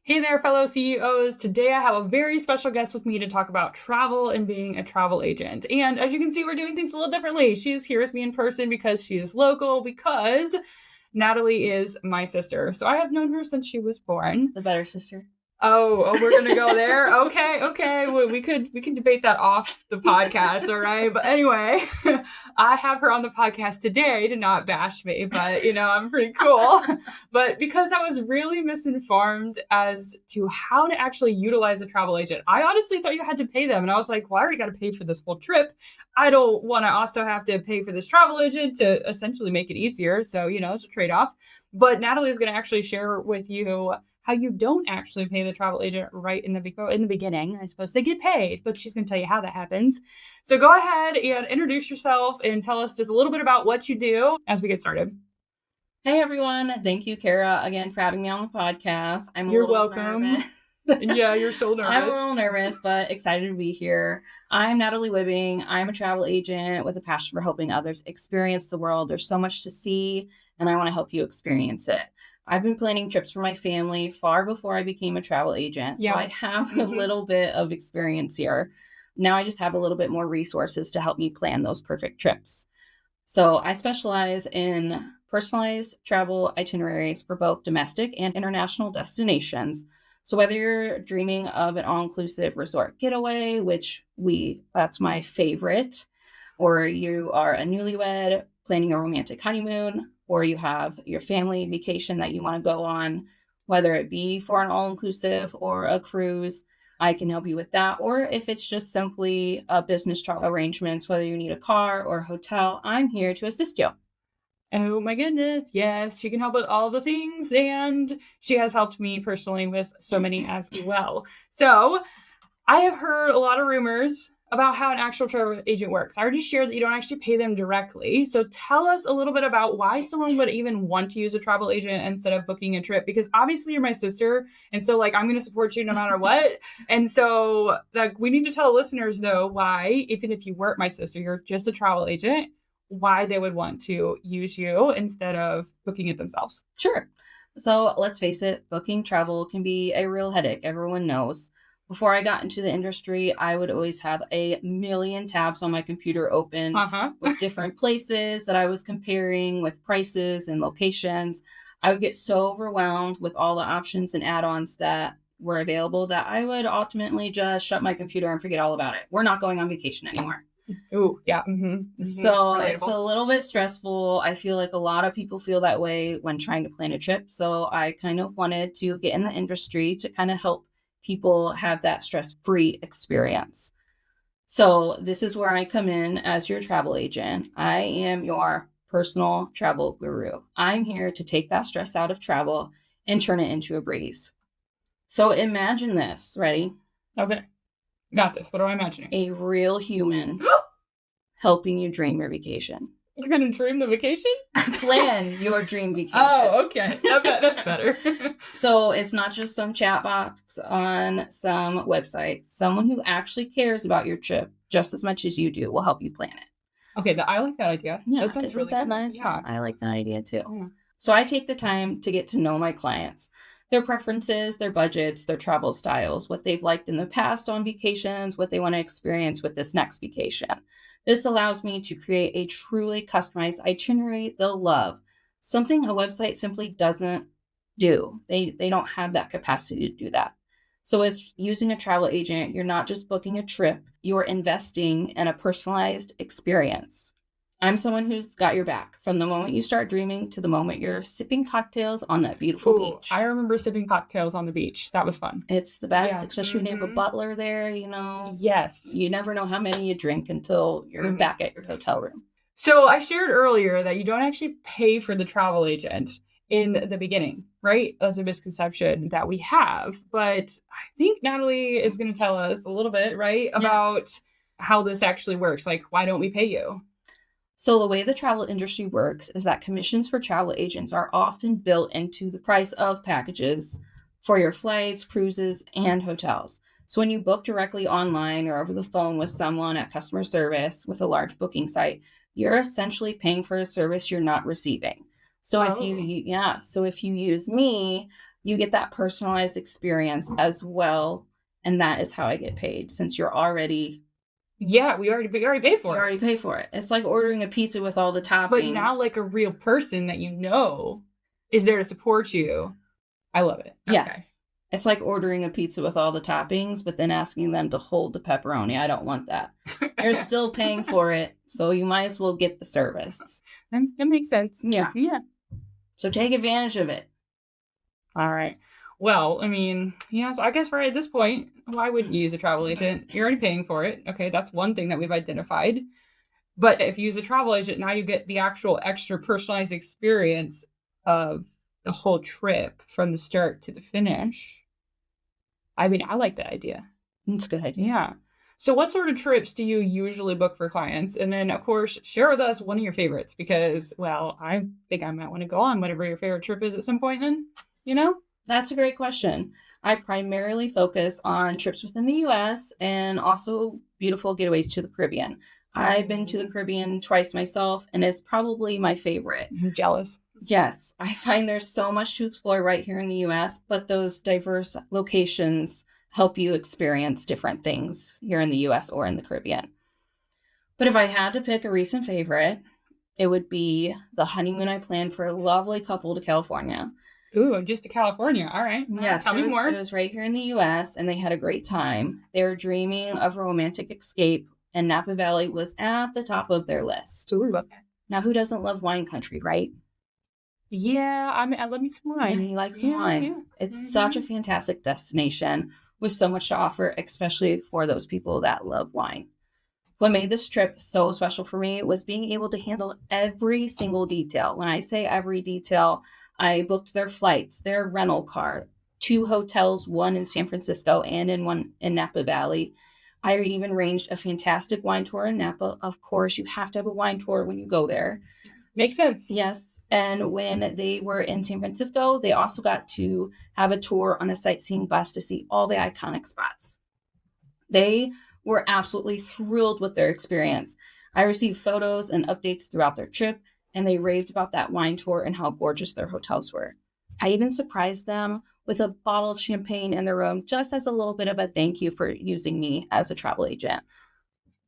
Hey there, fellow CEOs. Today I have a very special guest with me to talk about travel and being a travel agent. And as you can see, we're doing things a little differently. She is here with me in person because she is local, because Natalie is my sister. So I have known her since she was born. The better sister. Oh, we're gonna go there. Okay. Well, we can debate that off the podcast, all right? But anyway, I have her on the podcast today to not bash me, but I'm pretty cool. But because I was really misinformed as to how to actually utilize a travel agent, I honestly thought you had to pay them, and I was like, well, I already got to pay for this whole trip. I don't want to also have to pay for this travel agent to essentially make it easier. So it's a trade-off. But Natalie is going to actually share with you how you don't actually pay the travel agent right in the beginning. I suppose they get paid, but she's going to tell you how that happens. So go ahead and introduce yourself and tell us just a little bit about what you do as we get started. Hey, everyone. Thank you, Kara, again, for having me on the podcast. You're welcome. Yeah, you're so nervous. I'm a little nervous, but excited to be here. I'm Natalie Wibbing. I'm a travel agent with a passion for helping others experience the world. There's so much to see, and I want to help you experience it. I've been planning trips for my family far before I became a travel agent. So I have a little bit of experience here. Now I just have a little bit more resources to help me plan those perfect trips. So I specialize in personalized travel itineraries for both domestic and international destinations. So whether you're dreaming of an all-inclusive resort getaway, that's my favorite, or you are a newlywed planning a romantic honeymoon, or you have your family vacation that you want to go on, whether it be for an all-inclusive or a cruise, I can help you with that. Or if it's just simply a business travel arrangements, whether you need a car or a hotel, I'm here to assist you. Oh my goodness. Yes, she can help with all the things, and she has helped me personally with so many as well. So I have heard a lot of rumors about how an actual travel agent works. I already shared that you don't actually pay them directly. So tell us a little bit about why someone would even want to use a travel agent instead of booking a trip. Because obviously you're my sister. And so I'm going to support you no matter what. And so we need to tell listeners though, why, even if you weren't my sister, you're just a travel agent, why they would want to use you instead of booking it themselves. Sure. So let's face it, booking travel can be a real headache. Everyone knows. Before I got into the industry, I would always have a million tabs on my computer open with different places that I was comparing with prices and locations. I would get so overwhelmed with all the options and add-ons that were available that I would ultimately just shut my computer and forget all about it. We're not going on vacation anymore. Oh, yeah. So relatable. It's a little bit stressful. I feel like a lot of people feel that way when trying to plan a trip. So I kind of wanted to get in the industry to kind of help people have that stress-free experience. So this is where I come in as your travel agent. I am your personal travel guru. I'm here to take that stress out of travel and turn it into a breeze. So imagine this. Ready? Okay. Got this. What am I imagining? A real human helping you dream your vacation. You're going to dream the vacation? Plan your dream vacation. Oh, okay. That's better. So it's not just some chat box on some website. Someone who actually cares about your trip just as much as you do will help you plan it. Okay, I like that idea. Yeah, that sounds isn't really that cool. nice? Yeah. I like that idea too. Yeah. So I take the time to get to know my clients, their preferences, their budgets, their travel styles, what they've liked in the past on vacations, what they want to experience with this next vacation. This allows me to create a truly customized itinerary they'll love, something a website simply doesn't do. They don't have that capacity to do that. So with using a travel agent, you're not just booking a trip, you're investing in a personalized experience. I'm someone who's got your back from the moment you start dreaming to the moment you're sipping cocktails on that beautiful beach. I remember sipping cocktails on the beach. That was fun. It's the best, especially when you have a butler there, Yes. You never know how many you drink until you're back at your hotel room. So I shared earlier that you don't actually pay for the travel agent in the beginning, right? That's a misconception that we have. But I think Natalie is going to tell us a little bit, right, about how this actually works. Why don't we pay you? So the way the travel industry works is that commissions for travel agents are often built into the price of packages for your flights, cruises, and hotels. So when you book directly online or over the phone with someone at customer service with a large booking site, you're essentially paying for a service you're not receiving. So if you use me, you get that personalized experience as well. And that is how I get paid, since you're already... Yeah, we already pay for it. You already pay for it. It's like ordering a pizza with all the toppings. But now, like, a real person that you know is there to support you. I love it. Yes. Okay. It's like ordering a pizza with all the toppings, but then asking them to hold the pepperoni. I don't want that. You're still paying for it, so you might as well get the service. That makes sense. Yeah. Yeah. So take advantage of it. All right. Well, I mean, yes, I guess right at this point, why wouldn't you use a travel agent? You're already paying for it. Okay, that's one thing that we've identified. But if you use a travel agent, now you get the actual extra personalized experience of the whole trip from the start to the finish. I mean, I like that idea. It's a good idea. Yeah. So what sort of trips do you usually book for clients? And then, of course, share with us one of your favorites because, well, I think I might want to go on whatever your favorite trip is at some point then, you know? That's a great question. I primarily focus on trips within the U.S. and also beautiful getaways to the Caribbean. I've been to the Caribbean twice myself, and it's probably my favorite. I'm jealous. Yes, I find there's so much to explore right here in the U.S., but those diverse locations help you experience different things here in the U.S. or in the Caribbean. But if I had to pick a recent favorite, it would be the honeymoon I planned for a lovely couple to California. Ooh, just to California. All right. Yes, Tell me more. It was right here in the U.S., and they had a great time. They were dreaming of a romantic escape, and Napa Valley was at the top of their list. Ooh, okay. Now, who doesn't love wine country, right? Yeah, I mean, I love me some wine. And he likes some wine. Yeah. It's such a fantastic destination with so much to offer, especially for those people that love wine. What made this trip so special for me was being able to handle every single detail. When I say every detail, I booked their flights, their rental car, 2 hotels, one in San Francisco and one in Napa Valley. I even arranged a fantastic wine tour in Napa. Of course, you have to have a wine tour when you go there. Makes sense. Yes. And when they were in San Francisco, they also got to have a tour on a sightseeing bus to see all the iconic spots. They were absolutely thrilled with their experience. I received photos and updates throughout their trip, and they raved about that wine tour and how gorgeous their hotels were. I even surprised them with a bottle of champagne in their room, just as a little bit of a thank you for using me as a travel agent.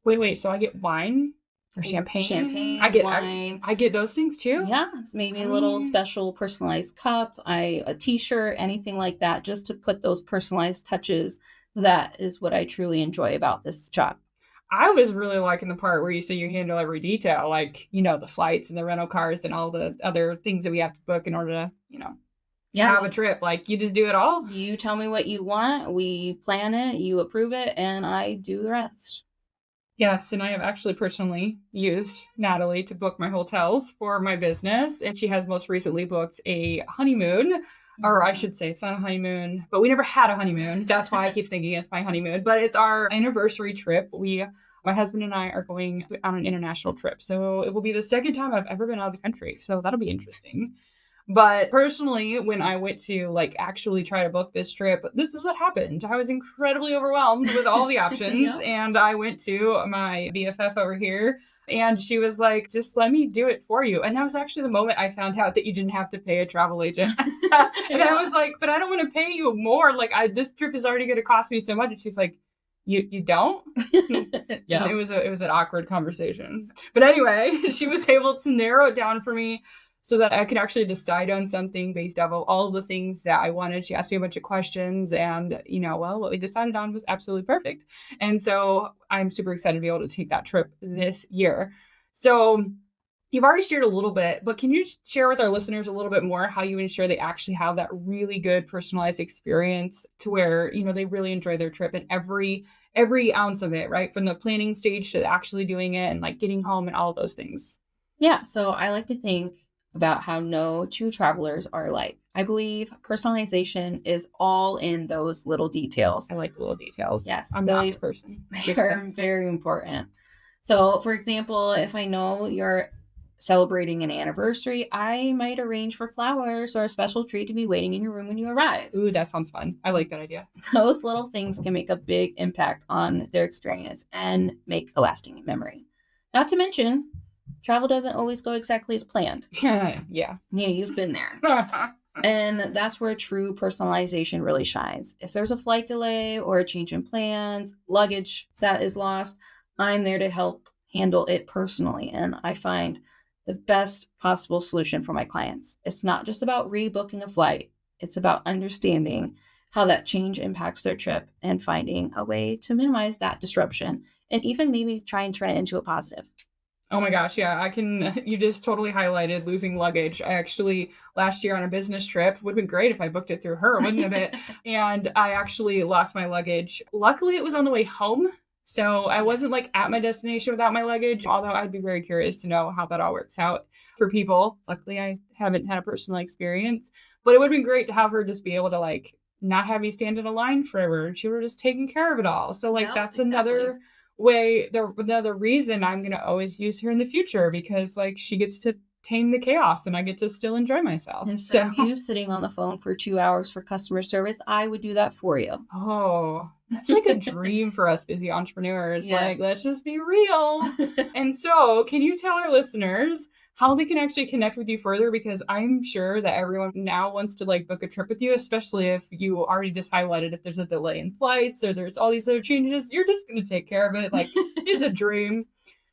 Wait, so I get wine or champagne? Champagne, I get wine. I get those things too? Yeah, it's maybe a little special personalized cup, a t-shirt, anything like that, just to put those personalized touches. That is what I truly enjoy about this job. I was really liking the part where you say you handle every detail, like, you know, the flights and the rental cars and all the other things that we have to book in order to, you know, have a trip. Like, you just do it all. You tell me what you want, we plan it, you approve it, and I do the rest. Yes, and I have actually personally used Natalie to book my hotels for my business, and she has most recently booked a honeymoon. Or I should say, it's not a honeymoon, but we never had a honeymoon. That's why I keep thinking it's my honeymoon. But it's our anniversary trip. My husband and I are going on an international trip. So it will be the second time I've ever been out of the country. So that'll be interesting. But personally, when I went to like actually try to book this trip, this is what happened. I was incredibly overwhelmed with all the options. Yep. And I went to my BFF over here. And she was like, just let me do it for you. And that was actually the moment I found out that you didn't have to pay a travel agent. And I was like, but I don't want to pay you more. Like, this trip is already going to cost me so much. And she's like, you don't? Yeah. It was an awkward conversation. But anyway, she was able to narrow it down for me so that I could actually decide on something based off of all of the things that I wanted. She asked me a bunch of questions and, you know, well, what we decided on was absolutely perfect. And so I'm super excited to be able to take that trip this year. So you've already shared a little bit, but can you share with our listeners a little bit more how you ensure they actually have that really good personalized experience to where, you know, they really enjoy their trip and every ounce of it, right? From the planning stage to actually doing it and like getting home and all of those things. Yeah. So I like to think about how no two travelers are alike. I believe personalization is all in those little details. I like the little details. Yes. I'm an person. They're very important. So, for example, if I know you're celebrating an anniversary, I might arrange for flowers or a special treat to be waiting in your room when you arrive. Ooh, that sounds fun. I like that idea. Those little things can make a big impact on their experience and make a lasting memory. Not to mention, travel doesn't always go exactly as planned. Yeah. Yeah, you've been there. And that's where true personalization really shines. If there's a flight delay or a change in plans, luggage that is lost, I'm there to help handle it personally. And I find the best possible solution for my clients. It's not just about rebooking a flight, it's about understanding how that change impacts their trip and finding a way to minimize that disruption and even maybe try and turn it into a positive. Oh my gosh, yeah, you just totally highlighted losing luggage. I actually, last year on a business trip, would have been great if I booked it through her, wouldn't it? And I actually lost my luggage. Luckily, it was on the way home. So I wasn't like at my destination without my luggage, although I'd be very curious to know how that all works out for people. Luckily, I haven't had a personal experience, but it would have been great to have her just be able to like not have me stand in a line forever. And she were just taking care of it all. So like that's another way, another reason I'm going to always use her in the future, because like she gets to tame the chaos and I get to still enjoy myself. Instead of you sitting on the phone for 2 hours for customer service, I would do that for you. Oh, that's like a dream for us busy entrepreneurs. Yes. Like, let's just be real. And so can you tell our listeners how they can actually connect with you further? Because I'm sure that everyone now wants to like book a trip with you, especially if you already just highlighted if there's a delay in flights or there's all these other changes, you're just going to take care of it. Like it's a dream.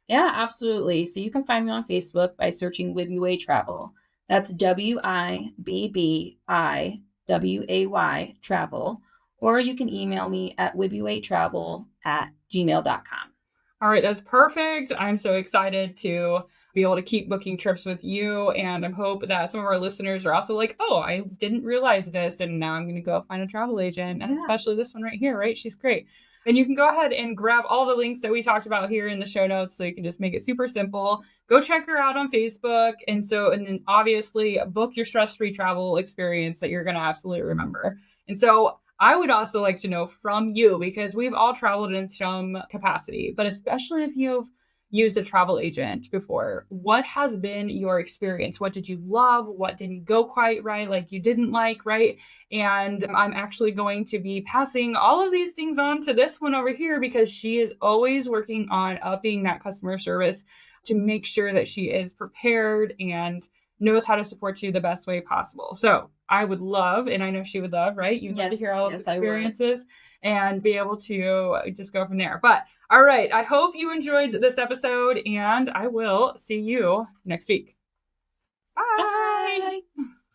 Yeah, absolutely. So you can find me on Facebook by searching Wibbing Travel. That's WIBBIWAY Travel. Or you can email me at wibbingtravel@gmail.com. All right, that's perfect. I'm so excited to be able to keep booking trips with you. And I hope that some of our listeners are also like, oh, I didn't realize this. And now I'm going to go find a travel agent. And especially this one right here, right? She's great. And you can go ahead and grab all the links that we talked about here in the show notes. So you can just make it super simple. Go check her out on Facebook. And then obviously book your stress-free travel experience that you're going to absolutely remember. And so I would also like to know from you, because we've all traveled in some capacity, but especially if you've used a travel agent before, what has been your experience? What did you love? What didn't go quite right? Like you didn't like, right? And I'm actually going to be passing all of these things on to this one over here, because she is always working on upping that customer service to make sure that she is prepared and knows how to support you the best way possible. So I would love, and I know she would love, right? You'd love to hear all those experiences and be able to just go from there. But all right, I hope you enjoyed this episode, and I will see you next week. Bye. Bye.